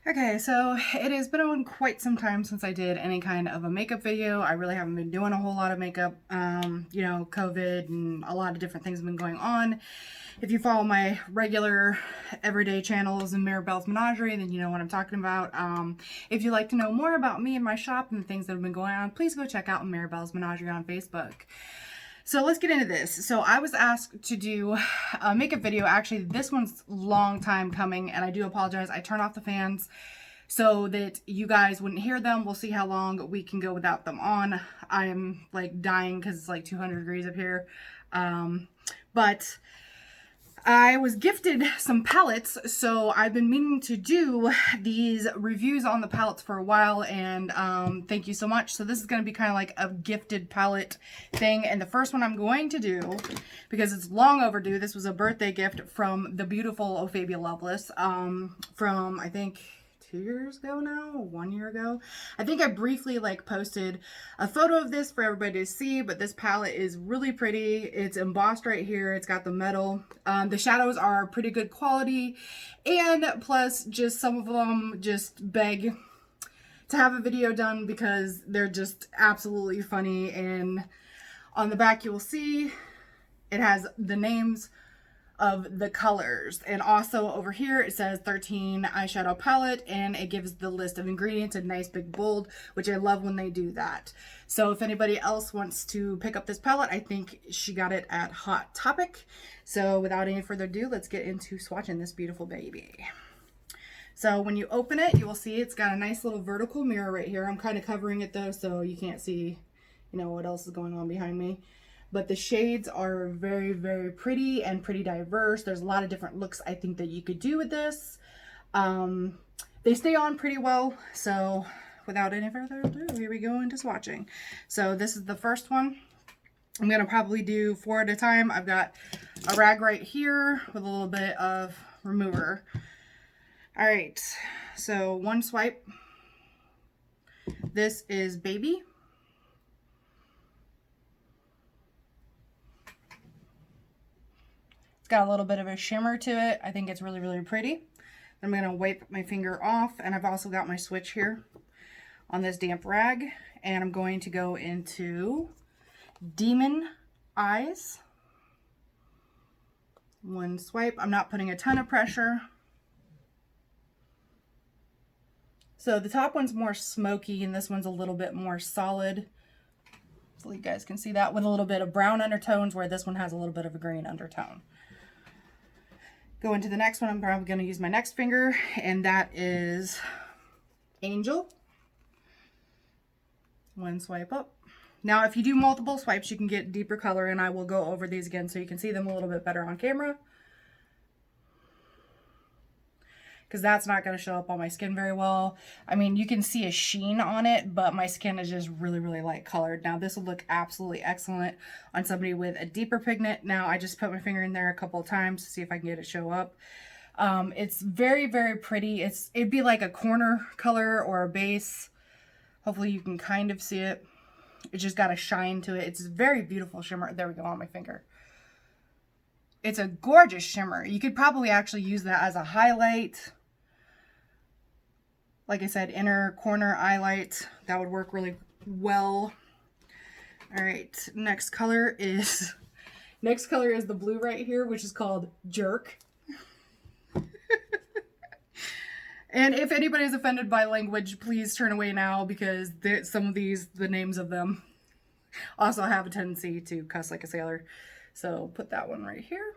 Okay, so it has been quite some time since I did any kind of a makeup video. I really haven't been doing a whole lot of makeup. COVID and a lot of different things have been going on. If you follow my regular everyday channels in Maribel's Menagerie, then you know what I'm talking about. If you'd like to know more about me and my shop and the things that have been going on, please go check out Maribel's Menagerie on Facebook. So let's get into this. So I was asked to do a makeup video. Actually, this one's long time coming, and I do apologize. I turned off the fans so that you guys wouldn't hear them. We'll see how long we can go without them on. I am like dying because it's like 200 degrees up here. But I was gifted some palettes, so I've been meaning to do these reviews on the palettes for a while, and thank you so much. So this is going to be kind of like a gifted palette thing, and the first one I'm going to do, because it's long overdue, this was a birthday gift from the beautiful Ophabia Lovelace, from, I think, 2 years ago now, 1 year ago. I think I briefly like posted a photo of this for everybody to see, but this palette is really pretty. It's embossed right here. It's got the metal. The shadows are pretty good quality, and plus just some of them just beg to have a video done because they're just absolutely funny. And on the back you will see it has the names of the colors, and also over here it says 13 eyeshadow palette, and it gives the list of ingredients in nice big bold, which I love when they do that. So if anybody else wants to pick up this palette, I think she got it at Hot Topic. So without any further ado, let's get into swatching this beautiful baby. So when you open it, you will see it's got a nice little vertical mirror right here. I'm kind of covering it though, so you can't see, what else is going on behind me. But the shades are very, very pretty and pretty diverse. There's a lot of different looks I think that you could do with this. They stay on pretty well. So without any further ado, here we go into swatching. So this is the first one. I'm going to probably do 4 at a time. I've got a rag right here with a little bit of remover. All right, so one swipe. This is Baby. Got a little bit of a shimmer to it. I think it's really, really pretty. I'm going to wipe my finger off, and I've also got my switch here on this damp rag, and I'm going to go into Demon Eyes. One swipe. I'm not putting a ton of pressure. So the top one's more smoky, and this one's a little bit more solid. Hopefully you guys can see that, with a little bit of brown undertones, where this one has a little bit of a green undertone. Go into the next one. I'm probably going to use my next finger, and that is Angel. One swipe up. Now, if you do multiple swipes, you can get deeper color, and I will go over these again so you can see them a little bit better on camera, because that's not going to show up on my skin very well. I mean, you can see a sheen on it, but my skin is just really, really light colored. Now, this will look absolutely excellent on somebody with a deeper pigment. Now, I just put my finger in there a couple of times to see if I can get it show up. It's very, very pretty. It'd be like a corner color or a base. Hopefully, you can kind of see it. It's just got a shine to it. It's a very beautiful shimmer. There we go, on my finger. It's a gorgeous shimmer. You could probably actually use that as a highlight. Like I said, inner corner highlight, that would work really well. All right, next color is the blue right here, which is called Jerk. And if anybody's offended by language, please turn away now, because some of these, the names of them, also have a tendency to cuss like a sailor. So put that one right here.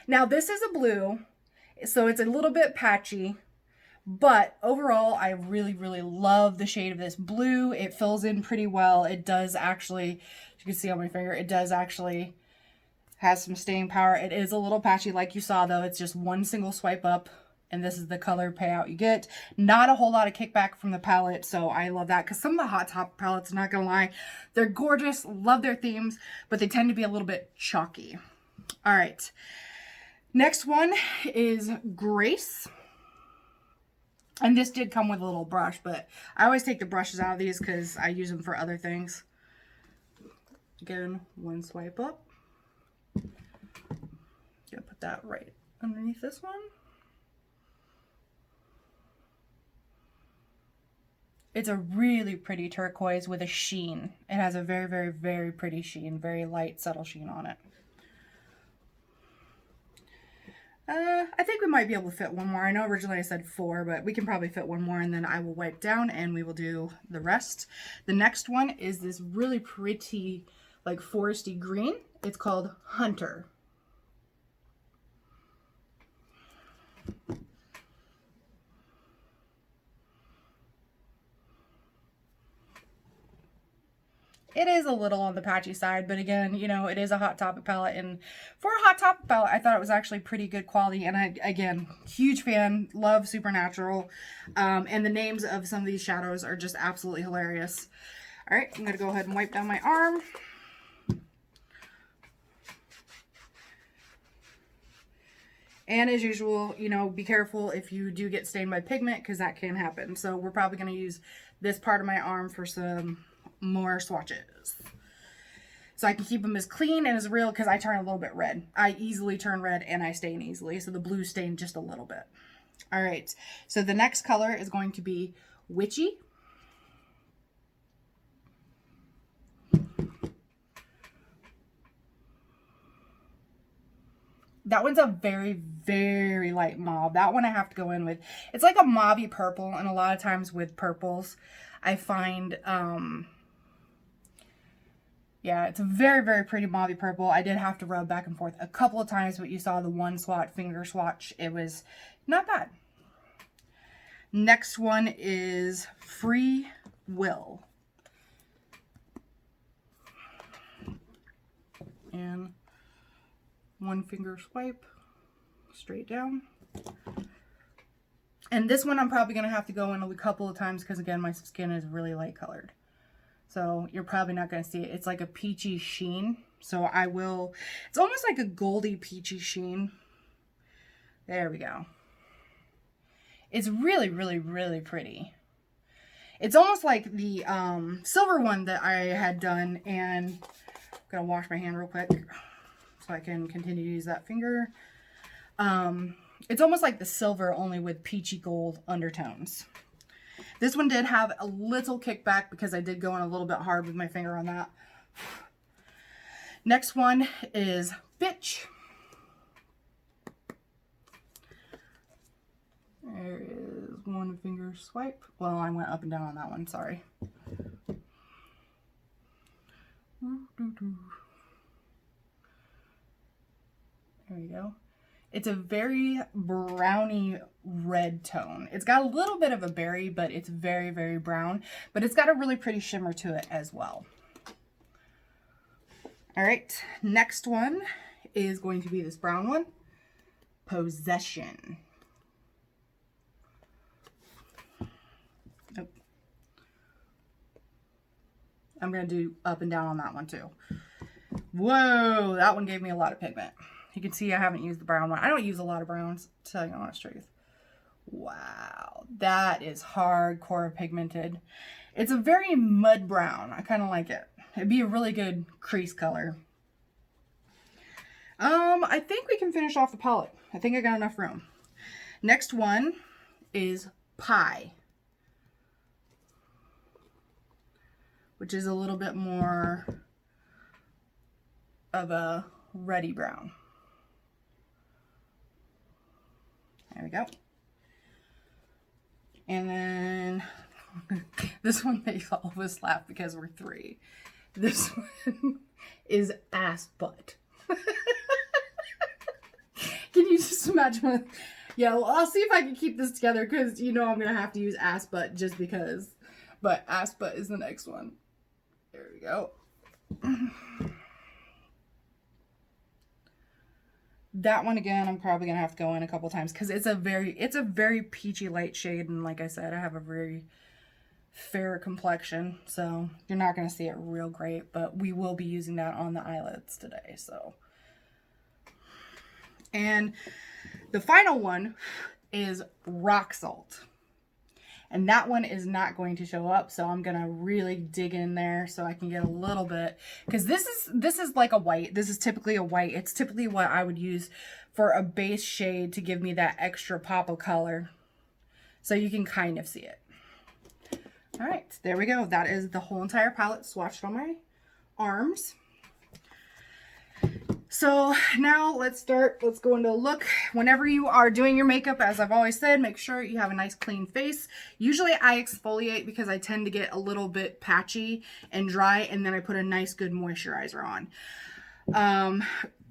Now this is a blue, so it's a little bit patchy. But overall, I really, really love the shade of this blue. It fills in pretty well. It does actually, as you can see on my finger, it does actually has some staying power. It is a little patchy like you saw though. It's just one single swipe up, and this is the color payout you get. Not a whole lot of kickback from the palette, so I love that, because some of the Hot Top palettes, not gonna lie, they're gorgeous, love their themes, but they tend to be a little bit chalky. All right, next one is Grace. And this did come with a little brush, but I always take the brushes out of these because I use them for other things. Again, one swipe up. Gonna put that right underneath this one. It's a really pretty turquoise with a sheen. It has a very, very, very pretty sheen, very light, subtle sheen on it. I think we might be able to fit one more. I know originally I said 4, but we can probably fit one more, and then I will wipe down and we will do the rest. The next one is this really pretty, like, foresty green. It's called Hunter. It is a little on the patchy side, but again, you know, it is a Hot Topic palette, and for a Hot Topic palette, I thought it was actually pretty good quality, and again, huge fan, love Supernatural, and the names of some of these shadows are just absolutely hilarious. All right, I'm going to go ahead and wipe down my arm. And as usual, you know, be careful if you do get stained by pigment, because that can happen. So we're probably going to use this part of my arm for some more swatches, so I can keep them as clean and as real, because I turn a little bit red. I easily turn red and I stain easily, so the blue stained just a little bit. All right, so the next color is going to be Witchy. That one's a very, very light mauve. That one I have to go in with. It's like a mauvey purple, and a lot of times with purples, I find, yeah, it's a very, very pretty mauvey purple. I did have to rub back and forth a couple of times, but you saw the one finger swatch. It was not bad. Next one is Free Will. And one finger swipe straight down. And this one I'm probably going to have to go in a couple of times, because again, my skin is really light colored. So you're probably not going to see it. It's like a peachy sheen. So I will, it's almost like a goldy peachy sheen. There we go. It's really, really, really pretty. It's almost like the silver one that I had done, and I'm going to wash my hand real quick so I can continue to use that finger. It's almost like the silver, only with peachy gold undertones. This one did have a little kickback because I did go in a little bit hard with my finger on that. Next one is Bitch. There is one finger swipe. Well, I went up and down on that one, sorry. There we go. It's a very browny red tone. It's got a little bit of a berry, but it's very, very brown. But it's got a really pretty shimmer to it as well. All right, next one is going to be this brown one, Possession. Oh. I'm going to do up and down on that one too. Whoa, that one gave me a lot of pigment. You can see I haven't used the brown one. I don't use a lot of browns, to tell you the honest truth. Wow, that is hardcore pigmented. It's a very mud brown. I kind of like it. It'd be a really good crease color. I think we can finish off the palette. I think I got enough room. Next one is Pie, which is a little bit more of a reddy brown. There we go. And then this one makes all of us laugh because we're 3. This one is Ass Butt. Can you just imagine? Yeah, well, I'll see if I can keep this together, because you know I'm going to have to use Ass Butt just because. But Ass Butt is the next one. There we go. That one again, I'm probably gonna have to go in a couple times, because it's a very peachy light shade, and like I said, I have a very fair complexion, so you're not gonna see it real great, but we will be using that on the eyelids today. So, and the final one is Rock Salt. And that one is not going to show up, so I'm gonna really dig in there so I can get a little bit, because this is like a white. This is typically a white. It's typically what I would use for a base shade to give me that extra pop of color, so you can kind of see it. All right, there we go. That is the whole entire palette swatched on my arms. So now let's go into a look. Whenever you are doing your makeup, as I've always said, make sure you have a nice clean face. Usually I exfoliate because I tend to get a little bit patchy and dry, and then I put a nice good moisturizer on.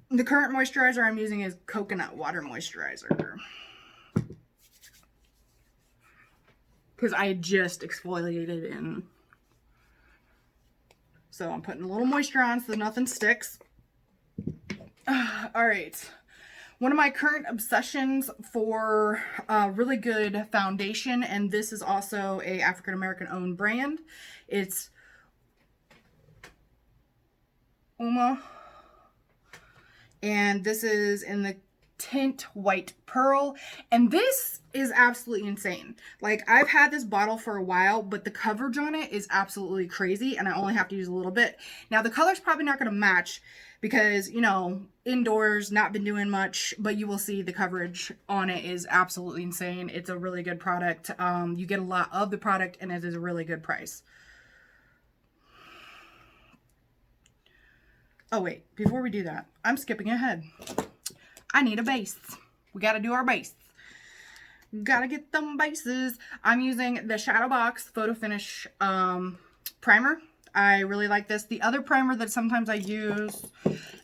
The current moisturizer I'm using is coconut water moisturizer, because I just exfoliated in. So I'm putting a little moisture on so nothing sticks. All right. One of my current obsessions for a really good foundation, and this is also a African American owned brand. It's Uma, and this is in the tint White Pearl, and this is absolutely insane. Like, I've had this bottle for a while, but the coverage on it is absolutely crazy, and I only have to use a little bit. Now, the color's probably not going to match because, you know, indoors, not been doing much, but you will see the coverage on it is absolutely insane. It's a really good product. You get a lot of the product, and it is a really good price. Oh, wait, before we do that, I'm skipping ahead. I need a base. We got to do our base. Gotta get them bases. I'm using the Shadowbox Photo Finish primer. I really like this. The other primer that sometimes I use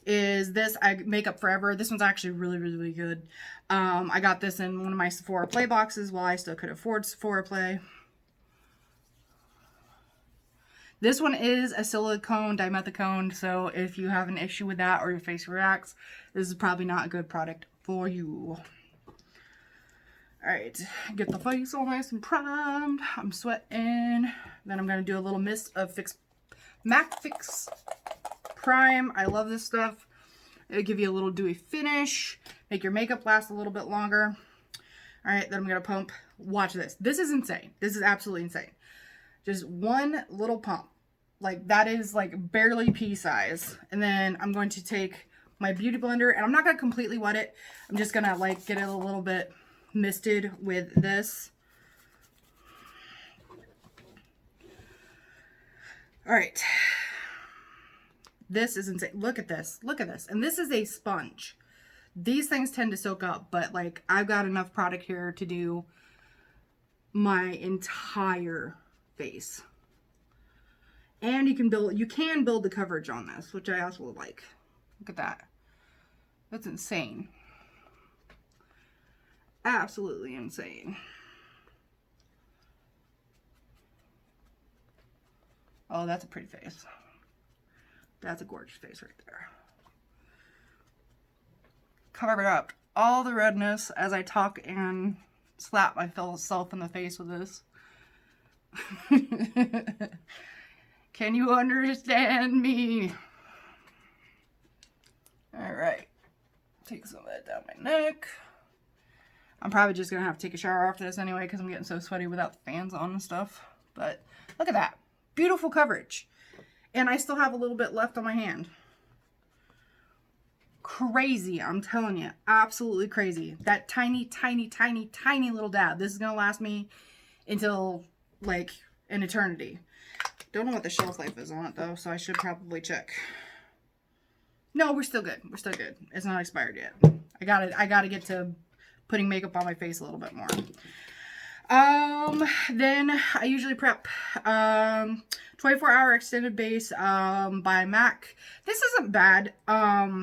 is this Makeup Forever. This one's actually really, really, really good. I got this in one of my Sephora Play boxes while I still could afford Sephora Play. This one is a silicone dimethicone, so if you have an issue with that or your face reacts, this is probably not a good product for you. Alright, get the face all nice and primed. I'm sweating. Then I'm going to do a little mist of MAC Fix Prime. I love this stuff. It'll give you a little dewy finish, make your makeup last a little bit longer. Alright, then I'm going to pump. Watch this. This is insane. This is absolutely insane. Just one little pump. Like, that is like barely pea size. And then I'm going to take my Beauty Blender, and I'm not going to completely wet it. I'm just going to like get it a little bit misted with this. All right. This is insane. Look at this. Look at this. And this is a sponge. These things tend to soak up, but like, I've got enough product here to do my entire face. And you can build the coverage on this, which I also like. Look at that. That's insane. Absolutely insane. Oh, that's a pretty face. That's a gorgeous face right there. Cover up all the redness as I talk and slap myself in the face with this. Can you understand me? All right. Take some of that down my neck. I'm probably just going to have to take a shower after this anyway because I'm getting so sweaty without the fans on and stuff. But look at that. Beautiful coverage. And I still have a little bit left on my hand. Crazy, I'm telling you. Absolutely crazy. That tiny, tiny, tiny, tiny little dab. This is going to last me until, like, an eternity. Don't know what the shelf life is on it, though, so I should probably check. No, we're still good. We're still good. It's not expired yet. I gotta get to putting makeup on my face a little bit more. Then I usually prep 24-hour extended base by MAC. This isn't bad. I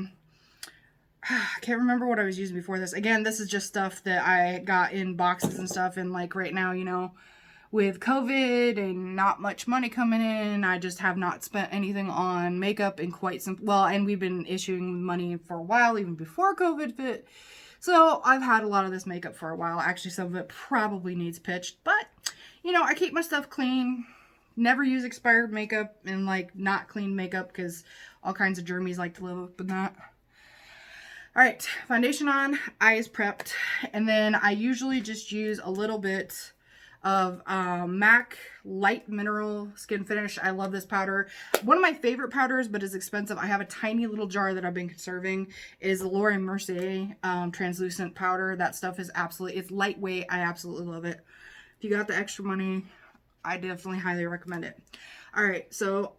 can't remember what I was using before this. Again, this is just stuff that I got in boxes and stuff, and like right now, you know, with COVID and not much money coming in, I just have not spent anything on makeup in quite some, well, and we've been issuing money for a while, even before COVID hit. So I've had a lot of this makeup for a while. Actually, some of it probably needs pitched, but you know, I keep my stuff clean, never use expired makeup and like not clean makeup because all kinds of germies like to live up in that. All right, foundation on, eyes prepped, and then I usually just use a little bit of MAC Light Mineral Skin Finish. I love this powder. One of my favorite powders, but it's expensive. I have a tiny little jar that I've been conserving, is Laura Mercier translucent powder. That stuff is absolutely, it's lightweight. I absolutely love it. If you got the extra money, I definitely highly recommend it. All right, so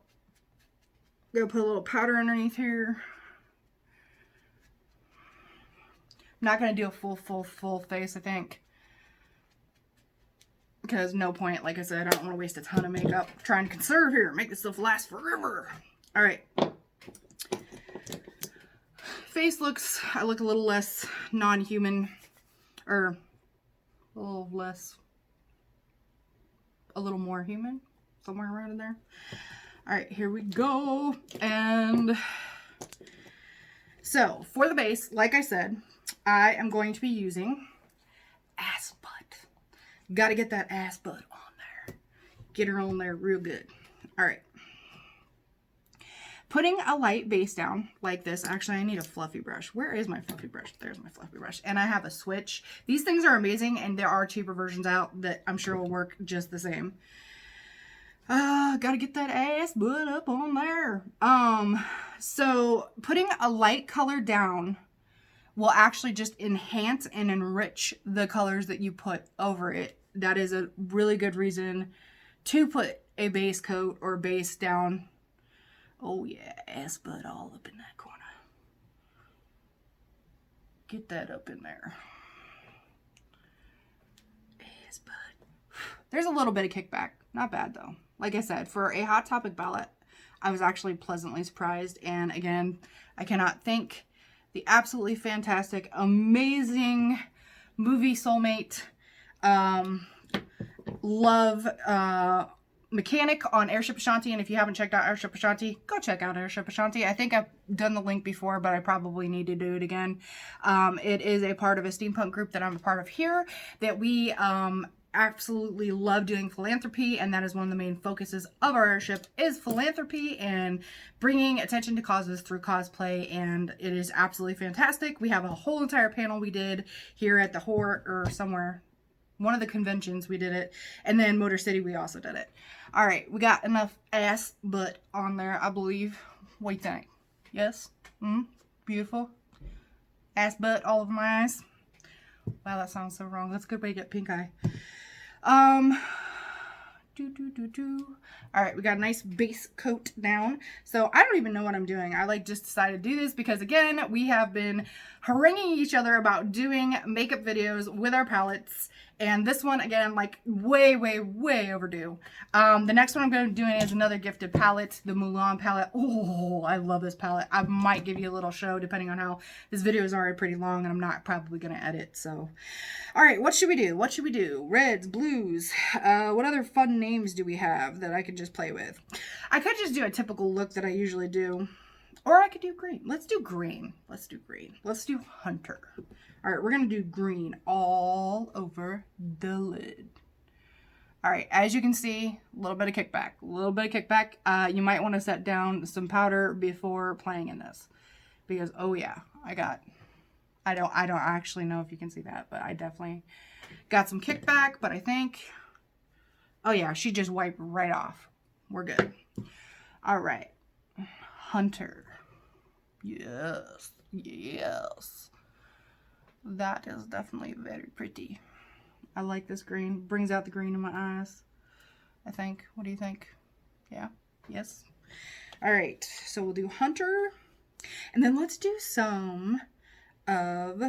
I'm gonna put a little powder underneath here. I'm not gonna do a full face, I think, because no point. Like I said, I don't want to waste a ton of makeup trying to conserve here, make this stuff last forever. All right. Face looks, I look a little less non-human, or a little less, a little more human, somewhere around in there. All right, here we go. And so for the base, like I said, I am going to be using Ass Butt. Got to get that Ass Butt on there. Get her on there real good. All right. Putting a light base down like this. Actually, I need a fluffy brush. Where is my fluffy brush? There's my fluffy brush. And I have a switch. These things are amazing, and there are cheaper versions out that I'm sure will work just the same. Gotta get that ass butt up on there. So putting a light color down will actually just enhance and enrich the colors that you put over it. That is a really good reason to put a base coat or base down. Oh yeah, ass butt all up in that corner. Get that up in there. Ass butt. There's a little bit of kickback. Not bad though. Like I said, for a Hot Topic palette, I was actually pleasantly surprised. And again, I cannot thank the absolutely fantastic, amazing movie soulmate, love, mechanic on Airship Ashanti. And if you haven't checked out Airship Ashanti, go check out Airship Ashanti. I think I've done the link before, but I probably need to do it again. It is a part of a steampunk group that I'm a part of here, that we absolutely love doing philanthropy, and that is one of the main focuses of our airship is philanthropy and bringing attention to causes through cosplay, and it is absolutely fantastic. We have a whole entire panel we did here at the Hort or somewhere, one of the conventions we did it, and then Motor City we also did it. All right, we got enough ass butt on there, I believe. What do you think? Yes? Beautiful. Ass butt all over my eyes. Wow, that sounds so wrong. That's a good way to get pink eye. All right, we got a nice base coat down. So I don't even know what I'm doing. I just decided to do this because again, we have been haranguing each other about doing makeup videos with our palettes. And this one, again, way overdue. The next one I'm going to be doing is another gifted palette, the Mulan palette. Oh, I love this palette. I might give you a little show depending on how this video is already pretty long and I'm not probably going to edit. So, all right, what should we do? What should we do? Reds, blues. What other fun names do we have that I could just play with? I could just do a typical look that I usually do. Or I could do green. Let's do green. Let's do green. Let's do Hunter. All right, we're going to do green all over the lid. All right, as you can see, a little bit of kickback. A little bit of kickback. You might want to set down some powder before playing in this. Because, oh yeah, I don't actually know if you can see that, but I definitely got some kickback. But I think, oh yeah, she just wiped right off. We're good. All right, Hunter. Yes, yes. That is definitely very pretty. I like this green. Brings out the green in my eyes, I think. What do you think? Yeah? Yes? All right, so we'll do Hunter. And then let's do some of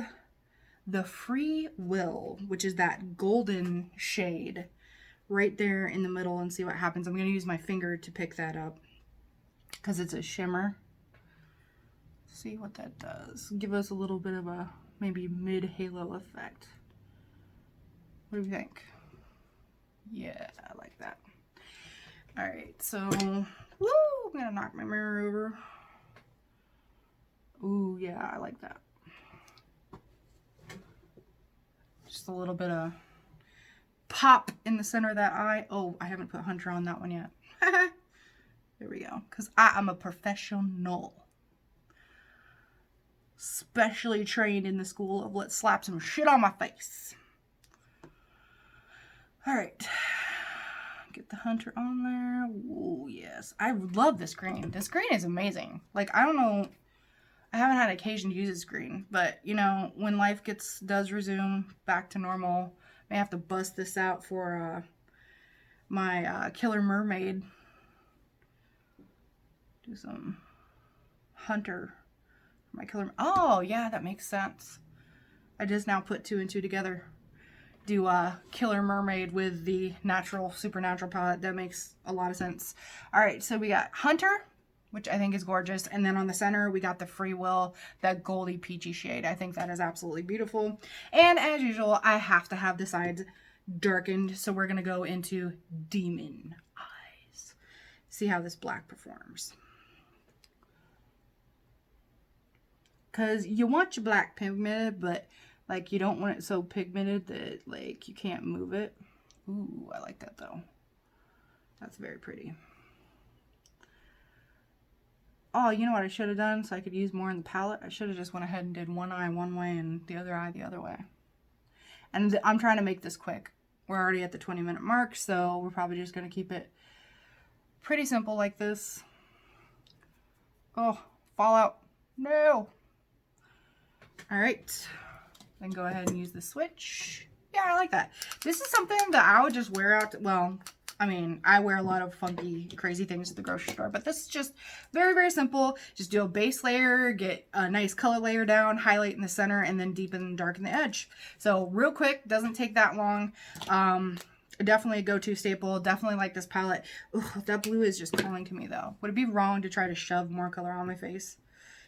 the Free Will, which is that golden shade right there in the middle, and see what happens. I'm going to use my finger to pick that up because it's a shimmer. See what that does. Give us a little bit of a maybe mid-halo effect. What do you think? Yeah, I like that. All right, so, woo, I'm gonna knock my mirror over. Ooh, yeah, I like that. Just a little bit of pop in the center of that eye. Oh, I haven't put Hunter on that one yet. There we go, because I am a professional. Specially trained in the school of let's slap some shit on my face. All right, get the Hunter on there. Oh yes, I love this green. This green is amazing. I don't know, I haven't had occasion to use this green, but you know, when life does resume back to normal, I may have to bust this out for my Killer Mermaid. Do some Hunter. My Killer. Oh, yeah, that makes sense. I just now put 2 and 2 together. Do Killer Mermaid with the natural supernatural palette. That makes a lot of sense. All right, so we got Hunter, which I think is gorgeous, and then on the center we got the Free Will, that goldy peachy shade. I think that is absolutely beautiful. And as usual, I have to have the sides darkened, so we're gonna go into Demon Eyes. See how this black performs. Because you want your black pigmented, but like you don't want it so pigmented that like you can't move it. Ooh, I like that though. That's very pretty. Oh, you know what I should have done so I could use more in the palette? I should have just went ahead and did one eye one way and the other eye the other way. And I'm trying to make this quick. We're already at the 20-minute mark, so we're probably just going to keep it pretty simple like this. Oh, Fallout. No. All right. Then go ahead and use the switch. Yeah, I like that. This is something that I would just wear out. Well, I mean, I wear a lot of funky, crazy things at the grocery store, but this is just very, very simple. Just do a base layer, get a nice color layer down, highlight in the center, and then deepen and darken the edge. So real quick, doesn't take that long. Definitely a go-to staple. Definitely like this palette. Ooh, that blue is just calling to me though. Would it be wrong to try to shove more color on my face?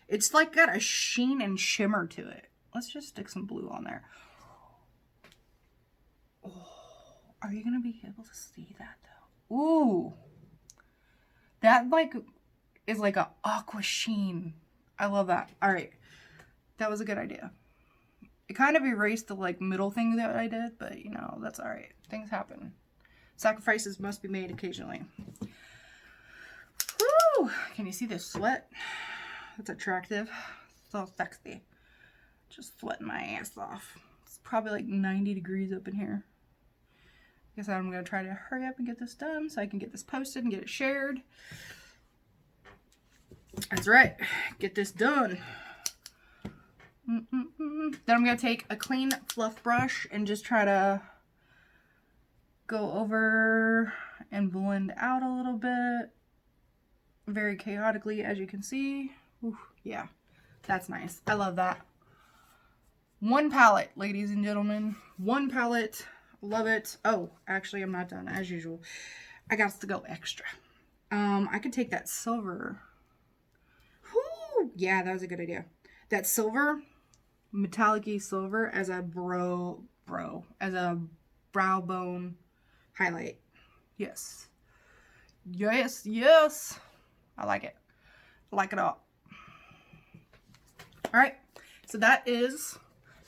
It's like got a sheen and shimmer to it. Let's just stick some blue on there. Oh, are you gonna be able to see that though? Ooh, that like is like a aqua sheen. I love that. All right, that was a good idea. It kind of erased the like middle thing that I did, but you know, that's all right. Things happen. Sacrifices must be made occasionally. Woo! Can you see the sweat? That's attractive. So sexy. Just sweating my ass off. It's probably like 90 degrees up in here. I guess I'm going to try to hurry up and get this done so I can get this posted and get it shared. That's right. Get this done. Then I'm going to take a clean fluff brush and just try to go over and blend out a little bit. Very chaotically, as you can see. Ooh, yeah, that's nice. I love that. One palette, ladies and gentlemen. One palette. Love it. Oh, actually, I'm not done as usual. I got to go extra. I could take that silver. Whoo! Yeah, that was a good idea. That silver, metallic-y silver as a as a brow bone highlight. Yes. Yes, yes. I like it. I like it all. All right. So that is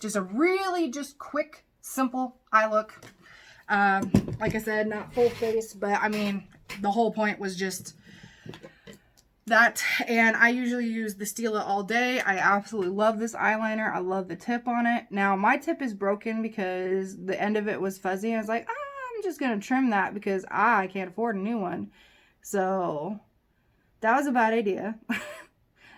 just a really just quick, simple eye look. Like I said, not full face, but I mean, the whole point was just that. And I usually use the Stila All Day. I absolutely love this eyeliner. I love the tip on it. Now, my tip is broken because the end of it was fuzzy. I was like, I'm just going to trim that because I can't afford a new one. So that was a bad idea.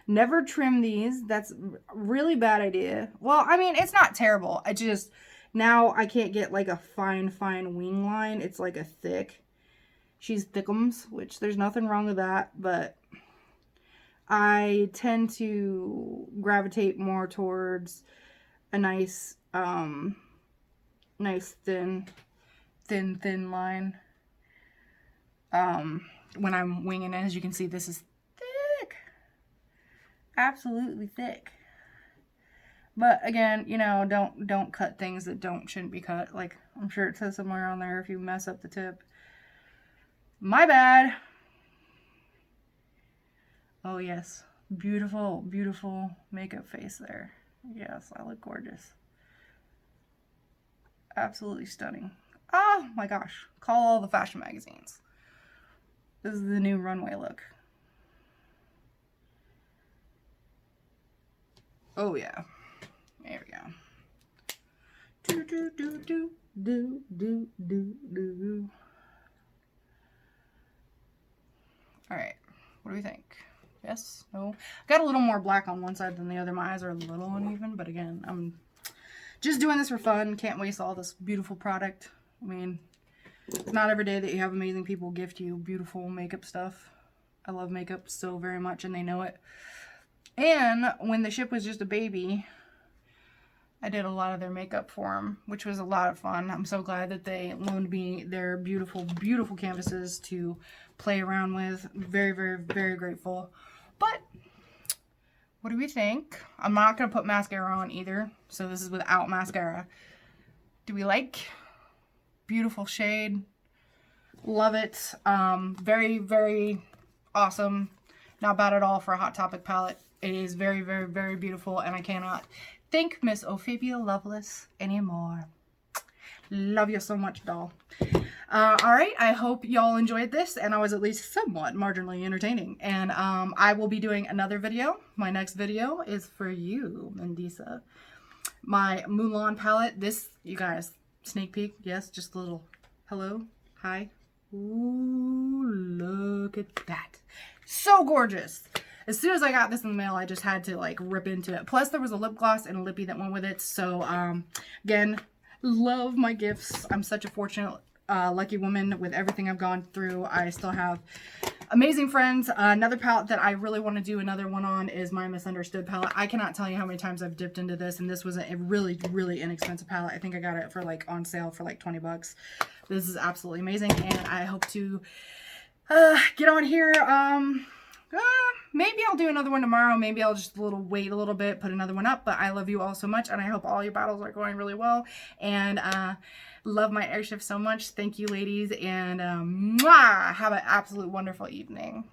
Never trim these. That's a really bad idea. Well, I mean, it's not terrible. I just, now I can't get like a fine wing line. It's like a thick. She's thickums, which there's nothing wrong with that, but I tend to gravitate more towards a nice, nice thin line. When I'm winging it, as you can see, this is thick. Absolutely thick. But again, you know, don't cut things that shouldn't be cut. Like, I'm sure it says somewhere on there if you mess up the tip. My bad. Oh yes. Beautiful, beautiful makeup face there. Yes, I look gorgeous. Absolutely stunning. Oh my gosh. Call all the fashion magazines. This is the new runway look. Oh yeah. There we go. Do do do do do do do do. All right. What do we think? Yes? No? Got a little more black on one side than the other. My eyes are a little uneven, but again, I'm just doing this for fun. Can't waste all this beautiful product. I mean, It's not every day that you have amazing people gift you beautiful makeup stuff. I love makeup so very much, and they know it. And when the ship was just a baby, I did a lot of their makeup for them, which was a lot of fun. I'm so glad that they loaned me their beautiful, beautiful canvases to play around with. Very, very, very grateful. But what do we think? I'm not going to put mascara on either, so this is without mascara. Do we like? Beautiful shade. Love it. Very, very awesome. Not bad at all for a Hot Topic palette. It is very, very, very beautiful, and I cannot thank Miss Ophelia Lovelace anymore. Love you so much, doll. Alright, I hope y'all enjoyed this, and I was at least somewhat marginally entertaining. And I will be doing another video. My next video is for you, Mendisa. My Mulan palette. This, you guys, sneak peek. Yes, just a little hello, hi. Ooh, look at that. So gorgeous. As soon as I got this in the mail, I just had to like rip into it. Plus there was a lip gloss and a lippy that went with it. So again, love my gifts. I'm such a fortunate, lucky woman with everything I've gone through. I still have amazing friends. Another palette that I really want to do another one on is my Misunderstood palette. I cannot tell you how many times I've dipped into this, and this was a really, really inexpensive palette. I think I got it for like on sale for like 20 bucks. This is absolutely amazing, and I hope to get on here. Maybe I'll do another one tomorrow. Maybe I'll just wait a little bit, put another one up. But I love you all so much, and I hope all your battles are going really well. And love my airship so much. Thank you, ladies, and mwah, have an absolute wonderful evening.